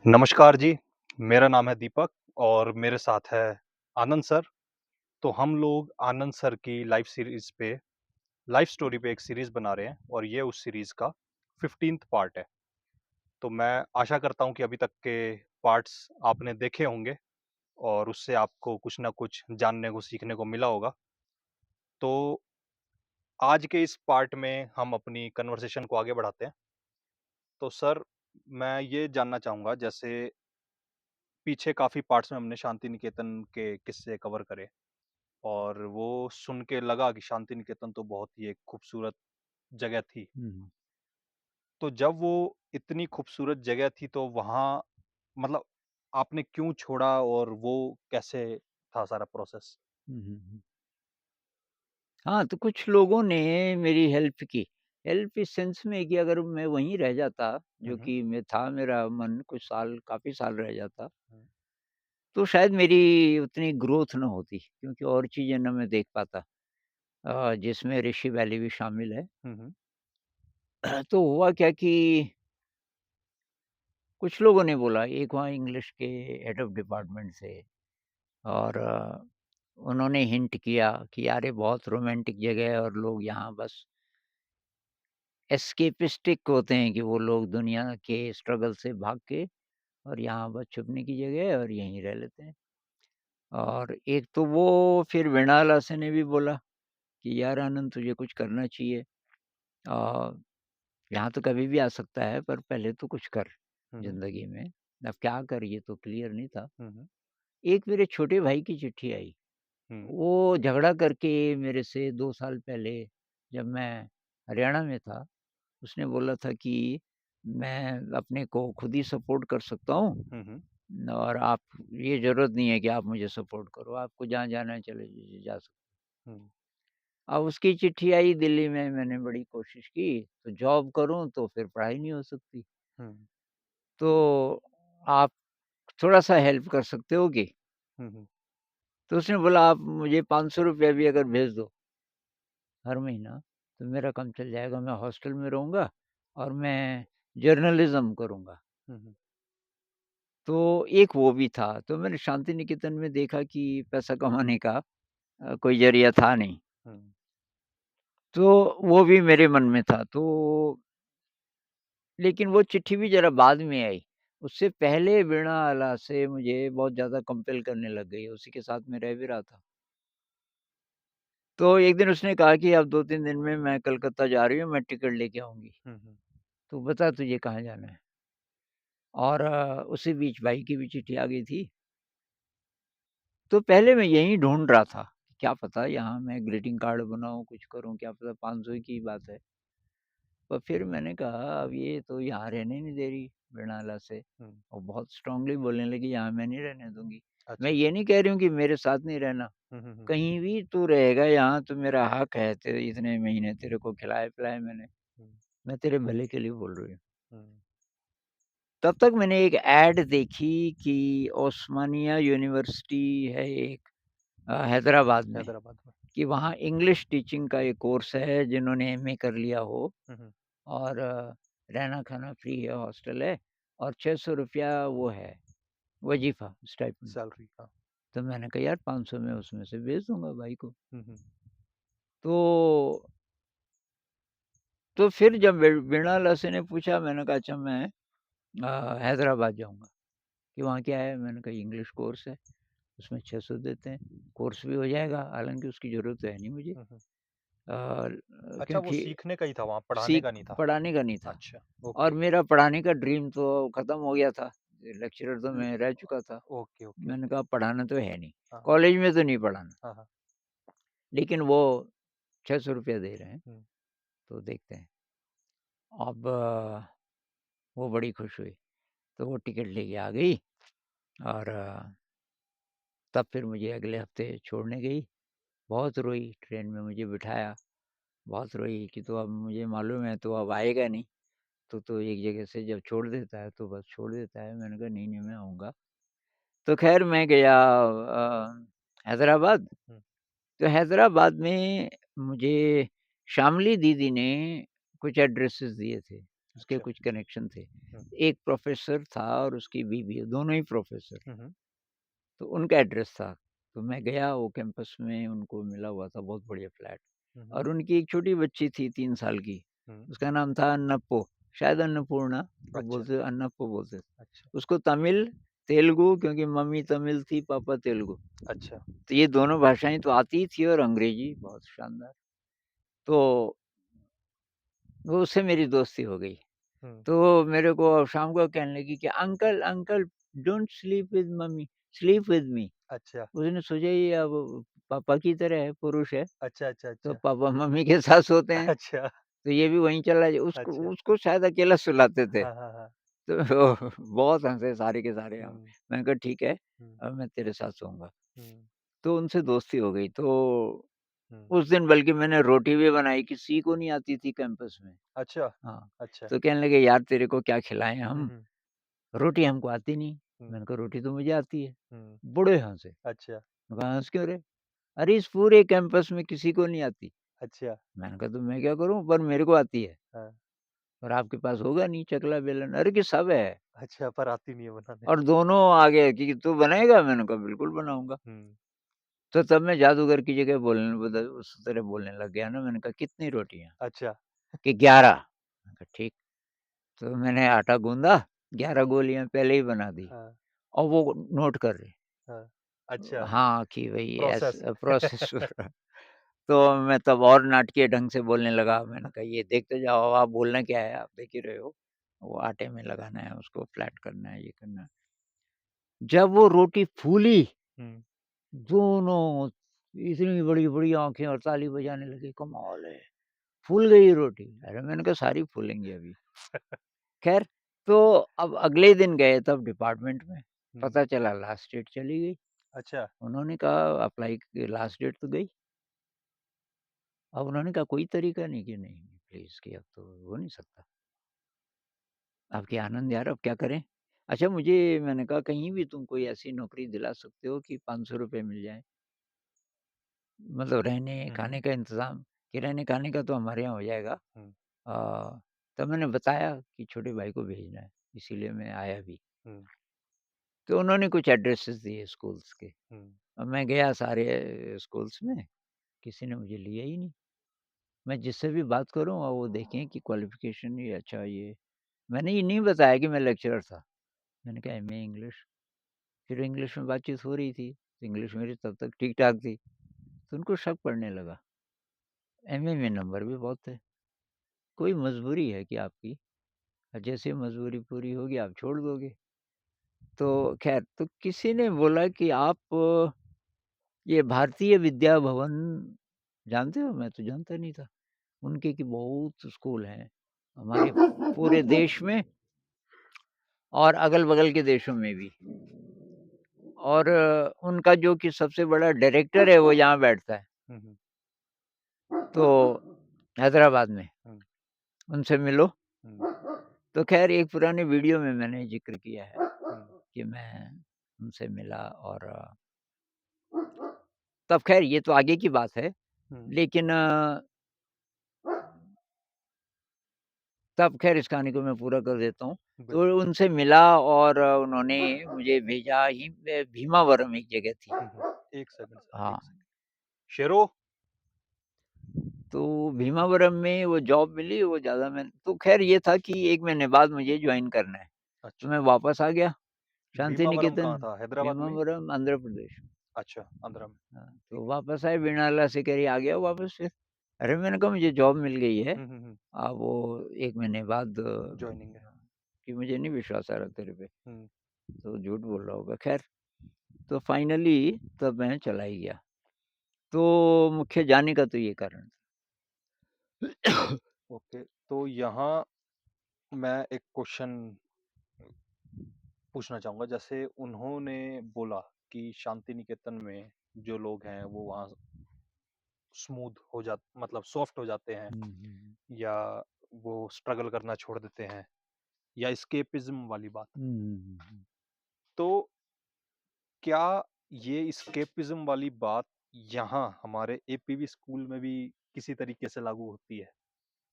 नमस्कार जी, मेरा नाम है दीपक और मेरे साथ है आनंद सर। तो हम लोग आनंद सर की लाइफ स्टोरी पे एक सीरीज़ बना रहे हैं और ये उस सीरीज़ का 15th पार्ट है। तो मैं आशा करता हूँ कि अभी तक के पार्ट्स आपने देखे होंगे और उससे आपको कुछ ना कुछ जानने को, सीखने को मिला होगा। तो आज के इस पार्ट में हम अपनी कन्वर्सेशन को आगे बढ़ाते हैं। तो सर, मैं ये जानना चाहूँगा, जैसे पीछे काफ़ी पार्ट्स में हमने शांति निकेतन के किस्से कवर करे और वो सुन के लगा कि शांति निकेतन तो बहुत ही एक खूबसूरत जगह थी। हुँ। तो जब वो इतनी खूबसूरत जगह थी तो वहाँ मतलब आपने क्यों छोड़ा और वो कैसे था सारा प्रोसेस? हुँ, हुँ, हुँ। हाँ, तो कुछ लोगों ने मेरी हेल्प की। हेल्प इस सेंस में कि अगर मैं वहीं रह जाता, हुँ, जो हुँ। कि मैं था मेरा मन कुछ साल काफ़ी साल रह जाता, हुँ, तो शायद मेरी उतनी ग्रोथ ना होती क्योंकि और चीज़ें ना मैं देख पाता जिसमें ऋषि वैली भी शामिल है। हुँ, हुँ, तो हुआ क्या कि कुछ लोगों ने बोला, एक वहाँ इंग्लिश के हेड ऑफ़ डिपार्टमेंट थे और उन्होंने हिंट किया कि यार ये बहुत रोमांटिक जगह है और लोग यहाँ बस एस्केपिस्टिक होते हैं कि वो लोग दुनिया के स्ट्रगल से भाग के और यहाँ बस छुपने की जगह है और यहीं रह लेते हैं। और एक तो वो फिर मृणाल हासन ने भी बोला कि यार आनंद तुझे कुछ करना चाहिए। यहाँ तो कभी भी आ सकता है पर पहले तो कुछ कर हुँ, हुँ, ज़िंदगी में। अब क्या कर ये तो क्लियर नहीं था। हुँ, हुँ, एक मेरे छोटे भाई की चिट्ठी आई। हुँ, वो झगड़ा करके मेरे से 2 साल पहले जब मैं हरियाणा में था उसने बोला था कि मैं अपने को खुद ही सपोर्ट कर सकता हूँ हुँ, हुँ, और आप ये ज़रूरत नहीं है कि आप मुझे सपोर्ट करो, आपको जहाँ जाना है चले जा सकते हुँ, हो। अब उसकी चिट्ठी आई दिल्ली में, मैंने बड़ी कोशिश की, तो जॉब करूँ तो फिर पढ़ाई नहीं हो सकती। हुँ, तो आप थोड़ा-सा हेल्प कर सकते हो कि? हुँ, हुँ, तो उसने बोला आप मुझे ₹500 भी अगर भेज दो हर महीना, तो मेरा काम चल जाएगा। मैं हॉस्टल में रहूँगा और मैं जर्नलिज़्म करूँगा। हुँ, हुँ, तो एक वो भी था, तो मैंने शांति निकेतन में देखा कि पैसा कमाने का कोई ज़रिया था नहीं, हुँ, तो वो भी मेरे मन में था। तो लेकिन वो चिट्ठी भी ज़रा बाद में आई, उससे पहले वीणा आला से मुझे बहुत ज़्यादा कंपेल करने लग गई, उसी के साथ मैं रह भी रहा था। तो एक दिन उसने कहा कि अब 2-3 दिन में मैं कलकत्ता जा रही हूँ, मैं टिकट लेके आऊँगी, हुँ, हुँ, तू बता तुझे कहाँ जाना है? और उसी बीच भाई की भी चिट्ठी आ गई थी। तो पहले मैं यही ढूँढ रहा था, क्या पता यहाँ मैं ग्रीटिंग कार्ड बनाऊँ, कुछ करूँ, क्या पता 500 की बात है। पर फिर मैंने कहा अब ये तो यहाँ रहने नहीं दे रही मृणाला से हुँ, और बहुत स्ट्रॉन्गली बोलने लगी यहाँ मैं नहीं रहने दूँगी। मैं अच्छा। ये नहीं कह रही हूँ कि मेरे साथ नहीं रहना, हुँ, हुँ, हुँ, कहीं भी तू रहेगा यहाँ तो मेरा हक है, तेरे इतने महीने तेरे को खिलाए-पिलाए मैंने, हुँ, मैं तेरे भले के लिए बोल रही हूँ। हुँ, तब तक मैंने एक ऐड देखी कि ओस्मानिया यूनिवर्सिटी है एक हैदराबाद में, हैदराबाद में। कि वहाँ इंग्लिश टीचिंग का एक कोर्स है जिन्होंने एमए कर लिया हो हुँ, हुँ, और रहना-खाना फ्री है, हॉस्टल है और ₹600 वो है वज़ीफ़ा स्टाइपेंड। सैलरी हाँ। तो मैंने कहा यार 500 मैं उसमें से भेज दूँगा भाई को। हुँ, हुँ, तो फिर जब मृणाल से ने पूछा मैंने कहा अच्छा मैं हैदराबाद जाऊँगा, कि वहाँ क्या है? मैंने कहा इंग्लिश कोर्स है, उसमें 600 देते हैं, कोर्स भी हो जाएगा, हालाँकि उसकी ज़रूरत तो है नहीं मुझे हुँ, हुँ। अच्छा, वो क्योंकि सीखने का ही था वहाँ, पढ़ाने सीख का नहीं था। पढ़ाने का नहीं था अच्छा, और ओके। मेरा पढ़ाने का ड्रीम तो खत्म हो गया था। लेक्चरर तो ल मैं रह चुका था। ओके, ओके, मैंने ओके। कहा पढ़ाना तो है नहीं, हाँ, हाँ। कॉलेज में तो नहीं पढ़ाना, हाँ, हाँ। लेकिन वो ₹600 दे रहे हैं, हुँ, तो देखते हैं। अब वो बड़ी खुश हुई, तो वो टिकट लेके आ गई और तब फिर मुझे अगले हफ्ते छोड़ने गई। बहुत रोई, ट्रेन में मुझे बिठाया, बहुत रोई कि तो अब मुझे मालूम है तो अब आएगा नहीं, तो एक जगह से जब छोड़ देता है तो बस छोड़ देता है। मैंने कहा नहीं, नहीं मैं आऊँगा। तो ख़ैर मैं गया हैदराबाद। हुँ, तो हैदराबाद में मुझे शामली दीदी ने कुछ एड्रेसेस दिए थे। उसके अच्छा। कुछ कनेक्शन थे। हुँ। एक प्रोफ़ेसर था और उसकी बीवी, दोनों ही प्रोफ़ेसर। हुँ, हुँ। तो उनका एड्रेस था। तो मैं गया वो कैंपस में, उनको मिला हुआ था, बहुत बढ़िया फ्लैट। हुँ, हुँ। और उनकी एक छोटी बच्ची थी 3 साल की, हुँ। उसका नाम था अन्नप्पो, शायद अन्नपूर्णा, सब अच्छा, बोलते अन्नप्पो बोलते थे। अच्छा, उसको तमिल, तेलुगु, क्योंकि मम्मी तमिल थी, पापा तेलुगु, अच्छा। तो ये दोनों भाषाएँ तो आती ही थी और अंग्रेज़ी बहुत शानदार। तो वो उससे मेरी दोस्ती हो गई। हुँ। तो वो मेरे को शाम को कहने लगी कि uncle, uncle don't sleep with mummy, sleep with me. अच्छा, उसने सोचा ये अब पापा की तरह है, पुरुष है, अच्छा, अच्छा, तो अच्छा, पापा मम्मी के साथ सोते हैं, अच्छा, तो ये भी वहीं चला जाए, उसको अच्छा। उसको शायद अकेला सुलाते थे। हाँ, हाँ, हाँ। तो बहुत हँसे सारे के सारे हम। हुँ, मैंने कहा ठीक है, हुँ, अब मैं तेरे साथ सोऊँगा। हुँ, तो उनसे दोस्ती हो गई। तो हुँ। उस दिन बल्कि मैंने रोटी भी बनाई, किसी को नहीं आती थी कैंपस में। अच्छा, हाँ, अच्छा। तो कहने लगे यार तेरे को क्या खिलाएँ हुँ, हम? हुँ, रोटी हमको आती नहीं। हुँ, मैंने कहा रोटी तो मुझे आती है। हुँ। बड़े हँसे। अच्छा, मैं कहा हँस क्यों रहे? अरे इस पूरे कैंपस में किसी को नहीं आती। अच्छा। मैंने कहा तो मैं क्या करूँ? पर मेरे को आती है। हाँ, और आपके पास होगा नहीं चकला बेलन? अरे कि सब है। अच्छा पर आती नहीं है बनाने। और दोनों आ गए कि तू बनाएगा? मैंने कहा बिल्कुल बनाऊँगा। हुँ, तो तब मैं जादूगर की जगह बोलने बदल उस तरह बोलने लग गया ना। मैंने कहा कितनी रोटियाँ? अच्छा, कि 11। मैंने कहा ठीक। तो मैंने आटा गूँधा, 11 गोलियाँ पहले ही बना दी हाँ, और वो नोट कर रही। हाँ। अच्छा, हाँ, कि भई प्रोसेस। प्रोसेस हो रहा है। तो मैं तब और नाटकीय ढंग से बोलने लगा। मैंने कहा ये देखते जाओ, आप बोलना क्या है? आप देख ही रहे हो। वो आटे में लगाना है, उसको फ्लैट करना है, ये करना है। जब वो रोटी फूली, हुँ, दोनों इतनी बड़ी-बड़ी आँखें और ताली बजाने लगे, कमाल है, फूल गई रोटी। अरे मैंने कहा सारी फूलेंगी अभी। ख़ैर, तो अब अगले दिन गए तब डिपार्टमेंट में, हुँ। पता चला लास्ट डेट चली गई। अच्छा, उन्होंने कहा अप्लाई की लास्ट डेट तो गई। अब उन्होंने कहा कोई तरीका नहीं कि नहीं, प्लीज़ कि अब तो हो नहीं सकता। आपके आनंद यार अब क्या करें? अच्छा मुझे मैंने कहा कहीं भी तुम कोई ऐसी नौकरी दिला सकते हो कि ₹500 मिल जाएँ? मतलब रहने, हुँ, हुँ, खाने का इंतज़ाम, कि रहने-खाने का तो हमारे यहाँ हो जाएगा। हुँ, तब मैंने बताया कि छोटे भाई को भेजना है, इसीलिए मैं आया भी। हुँ, तो उन्होंने कुछ एड्रेसेस दिए स्कूल्स के। हुँ, अब मैं गया सारे स्कूल्स में, किसी ने मुझे लिया ही नहीं। मैं जिससे भी बात करूँ और वो देखें कि क्वालिफ़िकेशन ये अच्छा ये मैंने ये नहीं बताया कि मैं लेक्चरर था। मैंने कहा एमए इंग्लिश, फिर इंग्लिश में बातचीत हो रही थी, तो इंग्लिश मेरी तब तक ठीक-ठाक थी, तो उनको शक पड़ने लगा। एमए में नंबर भी बहुत थे, कोई मजबूरी है कि आपकी? और जैसे ही मजबूरी पूरी होगी आप छोड़ दोगे। तो ख़ैर तो किसी ने बोला कि आप ये भारतीय विद्या भवन जानते हो? मैं तो जानता नहीं था। उनके कि बहुत स्कूल हैं, हमारे पूरे देश में और अगल-बगल के देशों में भी। और उनका जो कि सबसे बड़ा डायरेक्टर है वो यहाँ बैठता है, हुँ, हुँ, तो हैदराबाद में, हुँ, उनसे मिलो। हुँ, तो ख़ैर एक पुराने वीडियो में मैंने ज़िक्र किया है हुँ, कि मैं उनसे मिला और तब ख़ैर ये तो आगे की बात है। हुँ, लेकिन तब ख़ैर इस कहानी को मैं पूरा कर देता हूँ। तो बिल्कुल। उनसे मिला और उन्होंने मुझे भेजा ही भीमावरम एक जगह थी। हुँ, हुँ, 1 सेकंड सर, हाँ, 1 सेकंड। शेरो तो भीमावरम में वो जॉब मिली, वो ज़्यादा मैं तो ख़ैर ये था कि 1 महीने बाद मुझे जॉइन करना है। तो अच्छा, मैं वापस आ गया शांति भीमावरम निकेतन, कहाँ था? हैदराबाद में ही? भीमावरम आंध्र प्रदेश। अच्छा, आंध्रा में, हाँ, ठीक तो है। वापस आए बिरनाला से करी आ गया वापस फिर। अरे मैंने कहा मुझे जॉब मिल गई है। हुँ, हुँ, हुँ, वो 1 महीने बाद जॉइनिंग है। कि मुझे नहीं विश्वास आ रहा तेरे पे, हुँ, तो झूठ बोल रहा होगा। ख़ैर तो फाइनली तब मैं चला ही गया। तो मुख्य जाने का तो ये कारण था। ओके, तो यहाँ मैं एक क्वेश्चन पूछना चाहूँगा, जैसे उन्होंने बोला कि शांति निकेतन में जो लोग हैं वो वहाँ स्मूथ हो जा मतलब सॉफ्ट हो जाते हैं हुँ, हुँ, या वो स्ट्रगल करना छोड़ देते हैं या एस्केपिज़्म वाली बात। हुँ, हुँ, हुँ। तो क्या ये एस्केपिज़्म वाली बात यहाँ हमारे एपीवी स्कूल में भी किसी तरीके से लागू होती है?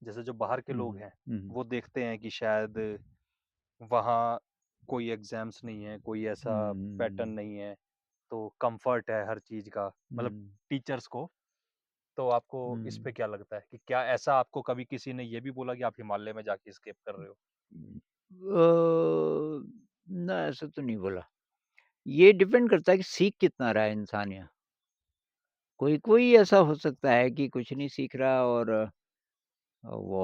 जैसे जो बाहर के हुँ, लोग हुँ, हैं, हुँ, वो देखते हैं कि शायद वहाँ कोई एग्ज़ाम्स नहीं है, कोई ऐसा पैटर्न हुँ, नहीं है, तो कम्फ़र्ट है हर चीज़ का, मतलब हुँ, टीचर्स को। तो आपको इस पे हुँ, क्या लगता है कि क्या ऐसा आपको कभी किसी ने ये भी बोला कि आप हिमालय में जाके एस्केप कर रहे हो? ना ऐसा तो नहीं बोला। ये डिपेंड करता है कि सीख कितना रहा है इंसान यहाँ। कोई-कोई ऐसा हो सकता है कि कुछ नहीं सीख रहा और वो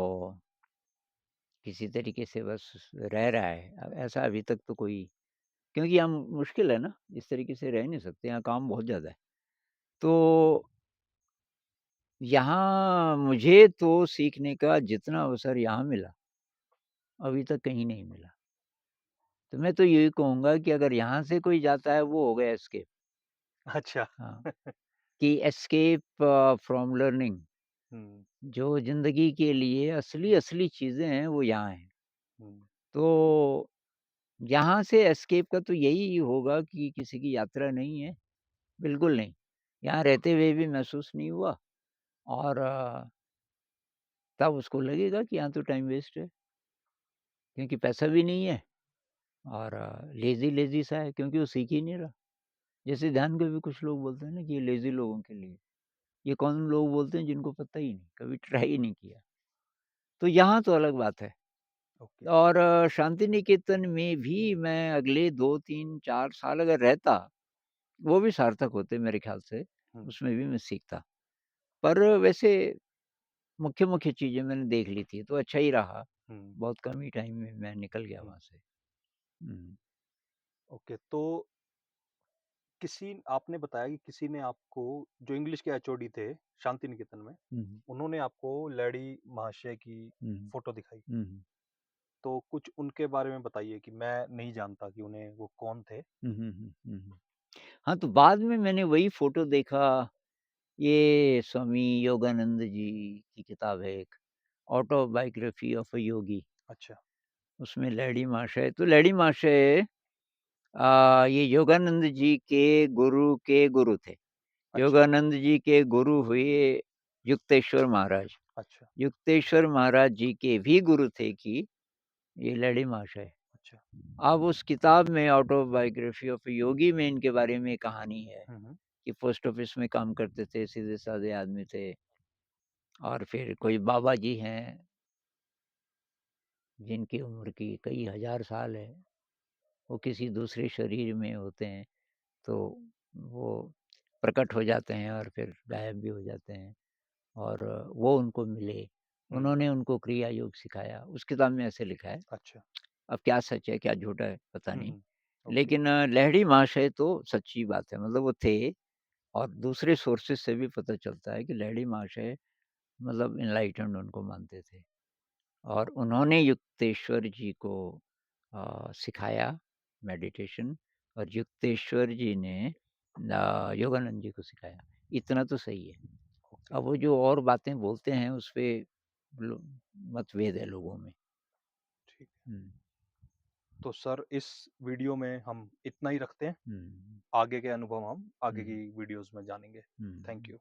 किसी तरीके से बस रह रहा है। ऐसा अभी तक तो कोई क्योंकि यहाँ मुश्किल है ना, इस तरीके से रह नहीं सकते, यहाँ काम बहुत ज़्यादा है। तो यहाँ मुझे तो सीखने का जितना अवसर यहाँ मिला, अभी तक कहीं नहीं मिला। तो मैं तो यही कहूँगा कि अगर यहाँ से कोई जाता है, वो हो गया एस्केप। अच्छा। हाँ, कि एस्केप फ्रॉम लर्निंग हुँ, जो ज़िंदगी के लिए असली-असली चीज़ें हैं, वो यहाँ हैं। हुँ, तो यहाँ से एस्केप का तो यही होगा कि किसी की यात्रा नहीं है, बिल्कुल नहीं। यहाँ रहते हुए भी महसूस नहीं हुआ और तब उसको लगेगा कि यहाँ तो टाइम वेस्ट है, क्योंकि पैसा भी नहीं है और लेज़ी-लेज़ी सा है क्योंकि वो सीख ही नहीं रहा। जैसे ध्यान के भी कुछ लोग बोलते हैं ना कि ये लेज़ी लोगों के लिए। ये कौन लोग बोलते हैं जिनको पता ही नहीं, कभी ट्राई ही नहीं किया। तो यहाँ तो अलग बात है ओके। और शांति निकेतन में भी मैं अगले 2, 3, 4 साल अगर रहता, वो भी सार्थक होते मेरे ख़्याल से, हुँ, उसमें भी मैं सीखता। पर वैसे मुख्य-मुख्य चीज़ें मैंने देख ली थी, तो अच्छा ही रहा। हुँ, बहुत कम ही टाइम में मैं निकल गया हुँ, वहाँ से। हुँ। ओके। तो किसी आपने बताया कि किसी ने आपको जो इंग्लिश के एचओडी थे शांति निकेतन में, हुँ, हुँ। उन्होंने आपको लेडी महाशय की हुँ, फ़ोटो दिखाई। हुँ, हुँ। तो कुछ उनके बारे में बताइए कि मैं नहीं जानता कि उन्हें वो कौन थे? हुँ, हुँ, हुँ, हुँ, हुँ। हाँ, तो बाद में मैंने वही फ़ोटो देखा, ये स्वामी योगानंद जी की किताब है एक, ऑटोबायोग्राफी ऑफ अ योगी, अच्छा, उसमें लैडी महाशय तो लैडी महाशय ये योगानंद जी के गुरु थे। अच्छा, योगानंद जी के गुरु हुए युक्तेश्वर महाराज। अच्छा, युक्तेश्वर महाराज जी के भी गुरु थे कि ये लैडी महाशय। अच्छा। अब उस किताब में ऑटोबायोग्राफी ऑफ योगी में इनके बारे में कहानी है हुँ, हुँ, कि पोस्ट ऑफिस में काम करते थे, सीधे-साधे आदमी थे और फिर कोई बाबा जी हैं, जिनकी उम्र की कई हज़ार साल है, वो किसी दूसरे शरीर में होते हैं, तो वो प्रकट हो जाते हैं और फिर गायब भी हो जाते हैं और वो उनको मिले। हुँ, उन्होंने उनको क्रिया योग सिखाया, उस किताब में ऐसे लिखा है। अच्छा। अब क्या सच है, क्या झूठ है, पता हुँ, नहीं। हुँ, ओके, लेकिन लहड़ी महाशय तो सच्ची बात है, मतलब वो थे और दूसरे सोर्सेज़ से भी पता चलता है कि लहड़ी महाशय मतलब एनलाइटेंड उनको मानते थे और उन्होंने युक्तेश्वर जी को सिखाया मेडिटेशन और युक्तेश्वर जी ने योगानंद जी को सिखाया। इतना तो सही है। ओके, अब वो जो और बातें बोलते हैं उस पे लो मतभेद है लोगों में। ठीक है। हुँ, तो सर इस वीडियो में हम इतना ही रखते हैं। हुँ, आगे के अनुभव हम आगे हुँ, की वीडियोज़ में जानेंगे। Thank hmm. यू।